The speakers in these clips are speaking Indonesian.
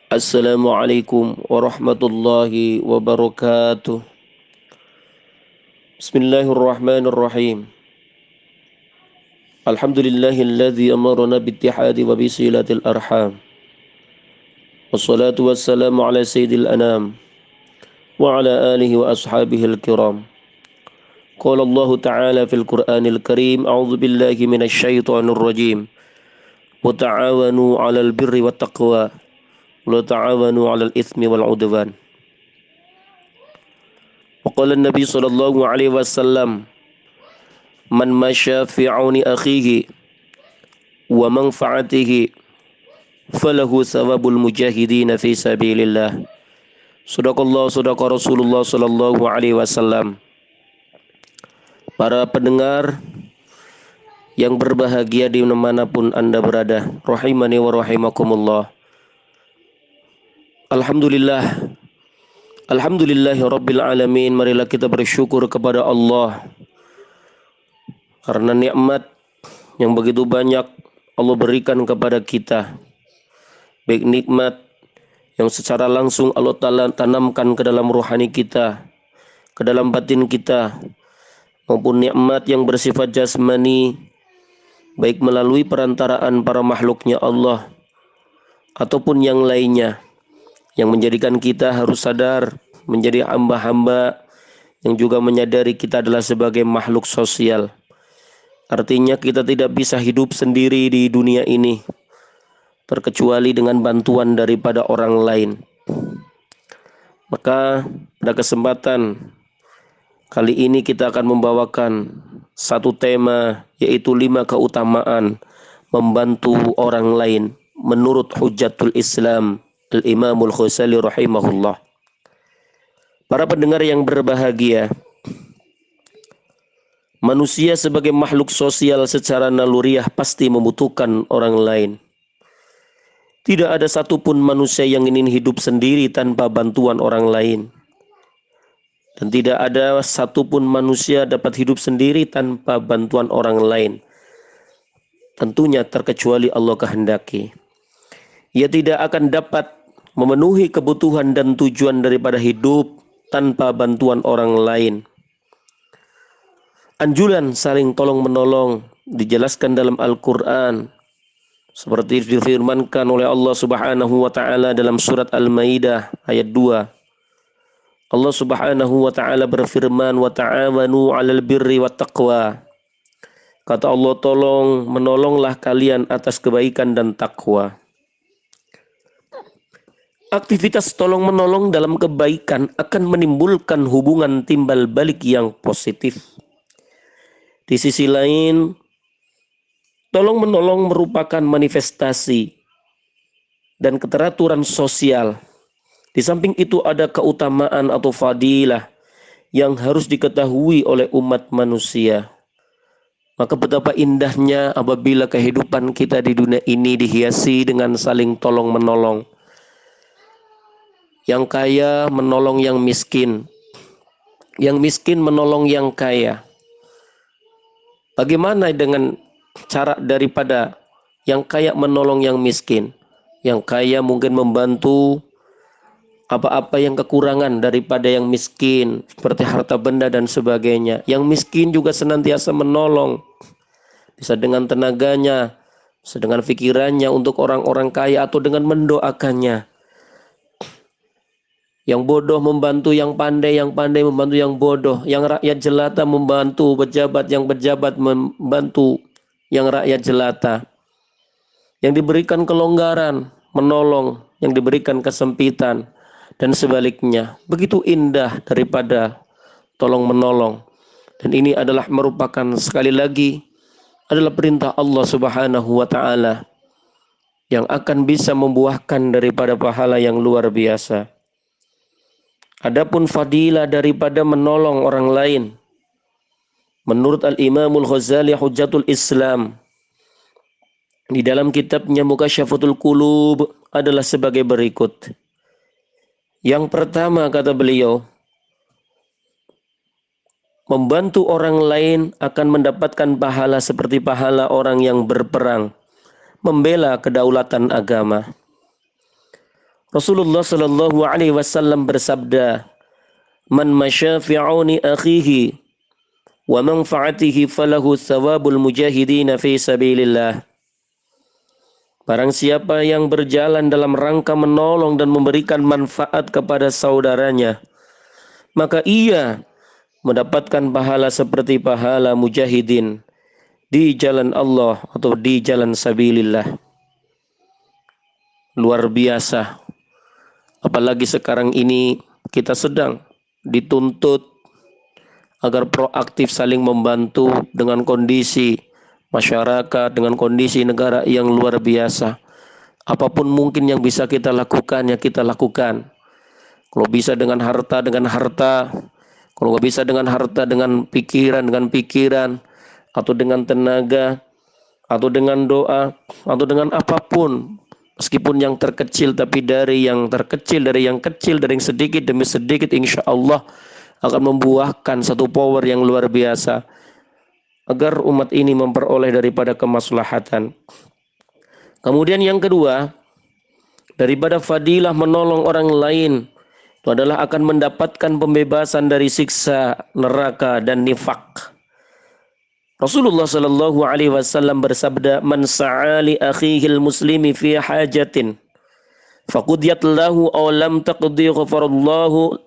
Assalamualaikum warahmatullahi wabarakatuh. Bismillahirrahmanirrahim. Alhamdulillahilladzi amarna bittihadi wa bisilatil arham. Wassalatu wassalamu ala sayyidil anam wa ala alihi wa ashabihil kiram. Qala Allah Ta'ala fil Qur'anil Karim, a'udzu billahi minasyaitonir rajim. Wa ta'awanu 'alal birri wat taqwa wa la ta'awanu 'alal itsmi wal 'udwan. Wa qala an-nabi sallallahu alaihi wasallam, man masya fi auni akhihi wa manfaatihi falahu thawabul mujahidin fi sabilillah. Sadaqallah sadaqa Rasulullah sallallahu alaihi wasallam. Para pendengar yang berbahagia di manapun Anda berada, rahimani wa rahimakumullah. Alhamdulillahi rabbil alamin. Marilah kita bersyukur kepada Allah karena nikmat yang begitu banyak Allah berikan kepada kita. Baik nikmat yang secara langsung Allah Ta'ala tanamkan ke dalam rohani kita, ke dalam batin kita, maupun nikmat yang bersifat jasmani, baik melalui perantaraan para makhluknya Allah ataupun yang lainnya, yang menjadikan kita harus sadar menjadi hamba-hamba yang juga menyadari kita adalah sebagai makhluk sosial. Artinya kita tidak bisa hidup sendiri di dunia ini terkecuali dengan bantuan daripada orang lain. Maka pada kesempatan kali ini kita akan membawakan satu tema, yaitu 5 keutamaan membantu orang lain menurut Hujjatul Islam Al-Imamul Ghazali rahimahullah. Para pendengar yang berbahagia, manusia sebagai makhluk sosial secara naluriah pasti membutuhkan orang lain. Tidak ada satupun manusia yang ingin hidup sendiri tanpa bantuan orang lain. Dan tidak ada satupun manusia dapat hidup sendiri tanpa bantuan orang lain. Tentunya terkecuali Allah kehendaki. Ia tidak akan dapat memenuhi kebutuhan dan tujuan daripada hidup tanpa bantuan orang lain. Anjuran saling tolong-menolong dijelaskan dalam Al-Quran seperti difirmankan oleh Allah Subhanahu wa Ta'ala dalam surat Al-Maidah ayat 2. Allah Subhanahu wa Ta'ala berfirman, wa ta'awanu 'alal birri wat taqwa. Kata Allah, tolong menolonglah kalian atas kebaikan dan takwa. Aktivitas tolong menolong dalam kebaikan akan menimbulkan hubungan timbal balik yang positif. Di sisi lain, tolong menolong merupakan manifestasi dan keteraturan sosial. Di samping itu ada keutamaan atau fadilah yang harus diketahui oleh umat manusia. Maka betapa indahnya apabila kehidupan kita di dunia ini dihiasi dengan saling tolong menolong. Yang kaya menolong yang miskin, yang miskin menolong yang kaya. Bagaimana dengan cara daripada yang kaya menolong yang miskin? Yang kaya mungkin membantu apa-apa yang kekurangan daripada yang miskin, seperti harta benda dan sebagainya. Yang miskin juga senantiasa menolong, bisa dengan tenaganya, bisa dengan pikirannya untuk orang-orang kaya atau dengan mendoakannya. Yang bodoh membantu yang pandai membantu yang bodoh. Yang rakyat jelata membantu pejabat, yang pejabat membantu yang rakyat jelata. Yang diberikan kelonggaran menolong yang diberikan kesempitan, dan sebaliknya. Begitu indah daripada tolong menolong. Dan ini adalah merupakan sekali lagi adalah perintah Allah Subhanahu wa Ta'ala yang akan bisa membuahkan daripada pahala yang luar biasa. Adapun fadilah daripada menolong orang lain, menurut Al-Imamul Ghazali Hujjatul Islam di dalam kitabnya Mukasyafatul Qulub adalah sebagai berikut. Yang pertama, kata beliau, membantu orang lain akan mendapatkan pahala seperti pahala orang yang berperang, membela kedaulatan agama. Rasulullah Shallallahu Alaihi Wasallam bersabda, "Man masya fi auni akhihi wa manfaatihi falahu thawabul mujahidina fi sabilillah." Barang siapa yang berjalan dalam rangka menolong dan memberikan manfaat kepada saudaranya, maka ia mendapatkan pahala seperti pahala mujahidin di jalan Allah atau di jalan sabilillah. Luar biasa. Apalagi sekarang ini kita sedang dituntut agar proaktif saling membantu dengan kondisi masyarakat, dengan kondisi negara yang luar biasa. Apapun mungkin yang bisa kita lakukan, ya kita lakukan. Kalau bisa dengan harta, dengan harta. Kalau nggak bisa dengan harta, dengan pikiran, atau dengan tenaga, atau dengan doa, atau dengan apapun. Meskipun yang terkecil, tapi dari yang terkecil, dari yang kecil, dari yang sedikit demi sedikit, insya Allah akan membuahkan satu power yang luar biasa. Agar umat ini memperoleh daripada kemaslahatan. Kemudian yang kedua, daripada fadilah menolong orang lain, itu adalah akan mendapatkan pembebasan dari siksa neraka dan nifak. Rasulullah Shallallahu Alaihi Wasallam bersabda, "Man sa'ali akhihil muslimi fi hajatin, faqudiyat lahu aw lam taqdi ghafarallahu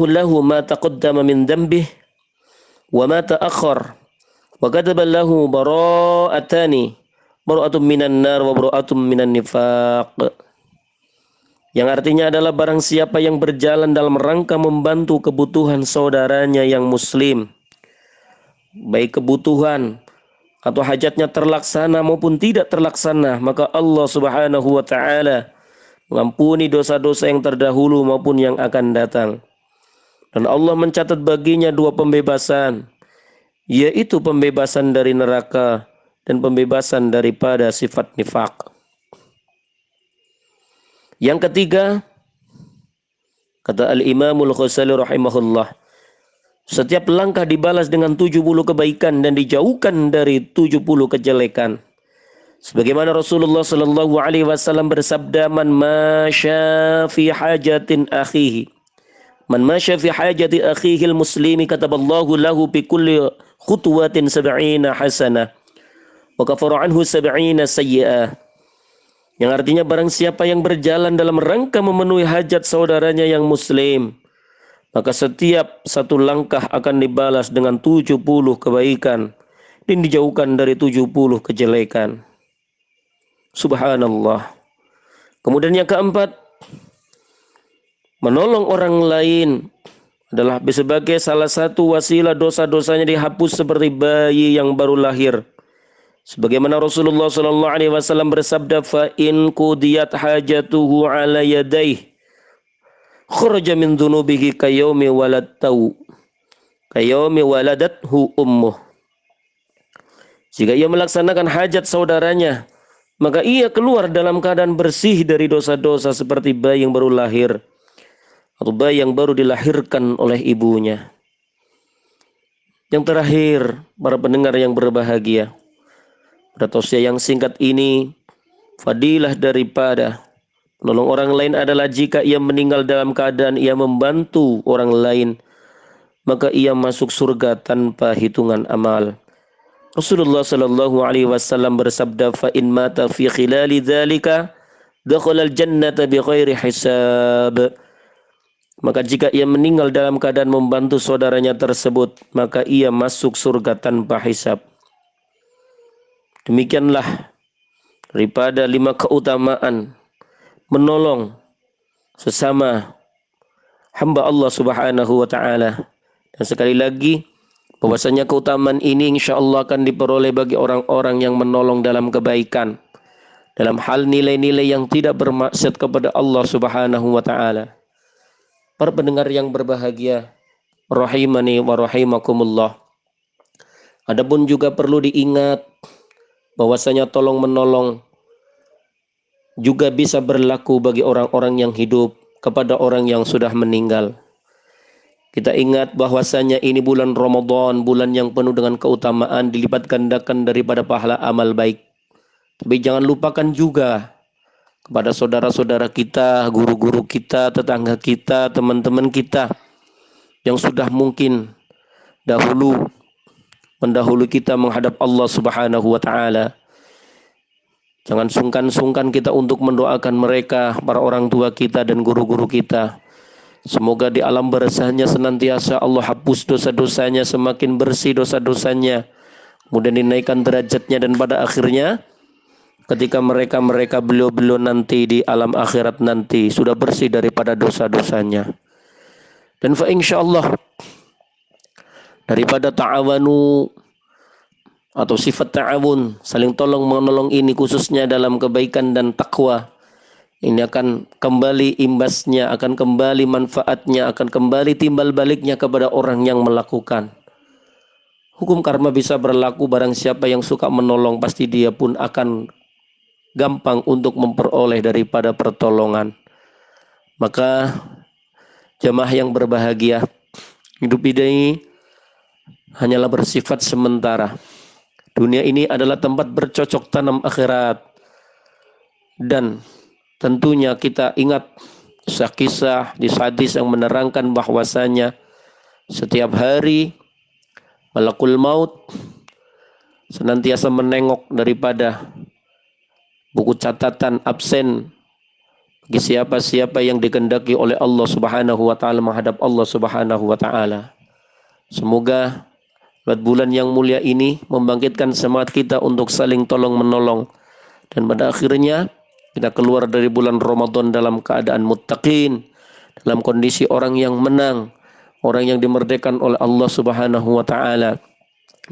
lahu ma taqaddama min dhanbih wa ma ta'akhkhar wa kataba lahu bara'atani, bara'atun minan nar wa bara'atun minan nifaq." Yang artinya adalah barang siapa yang berjalan dalam rangka membantu kebutuhan saudaranya yang muslim, baik kebutuhan atau hajatnya terlaksana maupun tidak terlaksana, maka Allah Subhanahu wa taala mengampuni dosa-dosa yang terdahulu maupun yang akan datang. Dan Allah mencatat baginya dua pembebasan, yaitu pembebasan dari neraka dan pembebasan daripada sifat nifak. Yang ketiga, kata Al-Imamul Ghazali rahimahullah, setiap langkah dibalas dengan 70 kebaikan dan dijauhkan dari 70 kejelekan. Sebagaimana Rasulullah Sallallahu Alaihi Wasallam bersabda, "Man masya fi hajatin akhihi, man masya fi hajati akhihi al-muslimi, kataballahu lahu bi kulli khutwatin 70 hasanah, wa kafara anhu 70 sayyi'ah." Yang artinya barang siapa yang berjalan dalam rangka memenuhi hajat saudaranya yang muslim, maka setiap satu langkah akan dibalas dengan 70 kebaikan dan dijauhkan dari 70 kejelekan. Subhanallah. Kemudian yang keempat, menolong orang lain adalah sebagai salah satu wasilah dosa-dosanya dihapus seperti bayi yang baru lahir. Sebagaimana Rasulullah sallallahu alaihi wasallam bersabda, "Fa in qudiyat hajatuhu ala yadayhi, kharaja min dhunubihi kayaumi waladathu ummuh." Jika ia melaksanakan hajat saudaranya, maka ia keluar dalam keadaan bersih dari dosa-dosa seperti bayi yang baru lahir atau bayi yang baru dilahirkan oleh ibunya. Yang terakhir, para pendengar yang berbahagia, pada tausiah yang singkat ini, fadilah daripada menolong orang lain adalah jika ia meninggal dalam keadaan ia membantu orang lain, maka ia masuk surga tanpa hitungan amal. Rasulullah Sallallahu Alaihi Wasallam bersabda, "Fa in mata fi khilali dzalika dakhala al-jannata bi ghairi hisab." Maka jika ia meninggal dalam keadaan membantu saudaranya tersebut, maka ia masuk surga tanpa hisab. Demikianlah daripada 5 keutamaan menolong sesama hamba Allah Subhanahu wa taala. Dan sekali lagi, bahwasanya keutamaan ini insyaallah akan diperoleh bagi orang-orang yang menolong dalam kebaikan, dalam hal nilai-nilai yang tidak bermaksud kepada Allah Subhanahu wa taala. Para pendengar yang berbahagia, rahimani wa rahimakumullah. Adapun juga perlu diingat bahwasanya tolong menolong juga bisa berlaku bagi orang-orang yang hidup kepada orang yang sudah meninggal. Kita ingat bahwasanya ini bulan Ramadan, bulan yang penuh dengan keutamaan, dilipat gandakan daripada pahala amal baik. Tapi jangan lupakan juga kepada saudara-saudara kita, guru-guru kita, tetangga kita, teman-teman kita yang sudah mungkin mendahului kita menghadap Allah Subhanahu wa taala. Jangan sungkan-sungkan kita untuk mendoakan mereka, para orang tua kita dan guru-guru kita. Semoga di alam barzahnya senantiasa Allah hapus dosa-dosanya, semakin bersih dosa-dosanya, kemudian dinaikkan derajatnya, dan pada akhirnya ketika mereka beliau nanti di alam akhirat nanti sudah bersih daripada dosa-dosanya. Dan fa insyaallah daripada ta'awanu atau sifat ta'awun, saling tolong menolong ini khususnya dalam kebaikan dan takwa, ini akan kembali imbasnya, akan kembali manfaatnya, akan kembali timbal baliknya kepada orang yang melakukan. Hukum karma bisa berlaku, barang siapa yang suka menolong pasti dia pun akan gampang untuk memperoleh daripada pertolongan. Maka jamaah yang berbahagia, hidup ini hanyalah bersifat sementara. Dunia ini adalah tempat bercocok tanam akhirat. Dan tentunya kita ingat kisah-kisah di hadis yang menerangkan bahwasanya setiap hari malakul maut senantiasa menengok daripada buku catatan absen bagi siapa-siapa yang dikehendaki oleh Allah Subhanahu wa taala menghadap Allah Subhanahu wa taala. Semoga bulan yang mulia ini membangkitkan semangat kita untuk saling tolong menolong, dan pada akhirnya kita keluar dari bulan Ramadan dalam keadaan muttaqin, dalam kondisi orang yang menang, orang yang dimerdekakan oleh Allah Subhanahu wa taala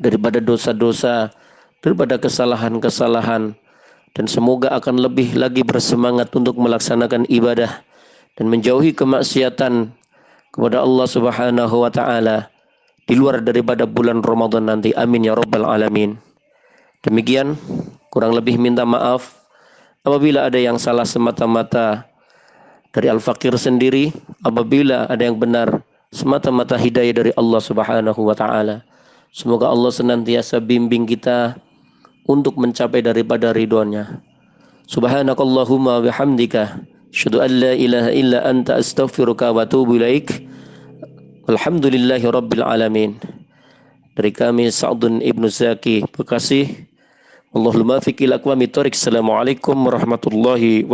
daripada dosa-dosa, daripada kesalahan-kesalahan, dan semoga akan lebih lagi bersemangat untuk melaksanakan ibadah dan menjauhi kemaksiatan kepada Allah Subhanahu wa taala di luar daripada bulan Ramadan nanti. Amin ya rabbal alamin. Demikian, kurang lebih minta maaf apabila ada yang salah semata-mata dari Al-Fakir sendiri, apabila ada yang benar semata-mata hidayah dari Allah Subhanahu wa taala. Semoga Allah senantiasa bimbing kita untuk mencapai daripada ridhonya. Subhanakallahumma bihamdika asyhadu an la ilaha illa anta astaghfiruka wa atubu ilaik. Alhamdulillahi rabbil alamin. Dari kami Sa'dun Ibnu Zaki, Bekasi. Allahul muwaffiq ila aqwamit thoriq. Assalamualaikum warahmatullahi wabarakatuh.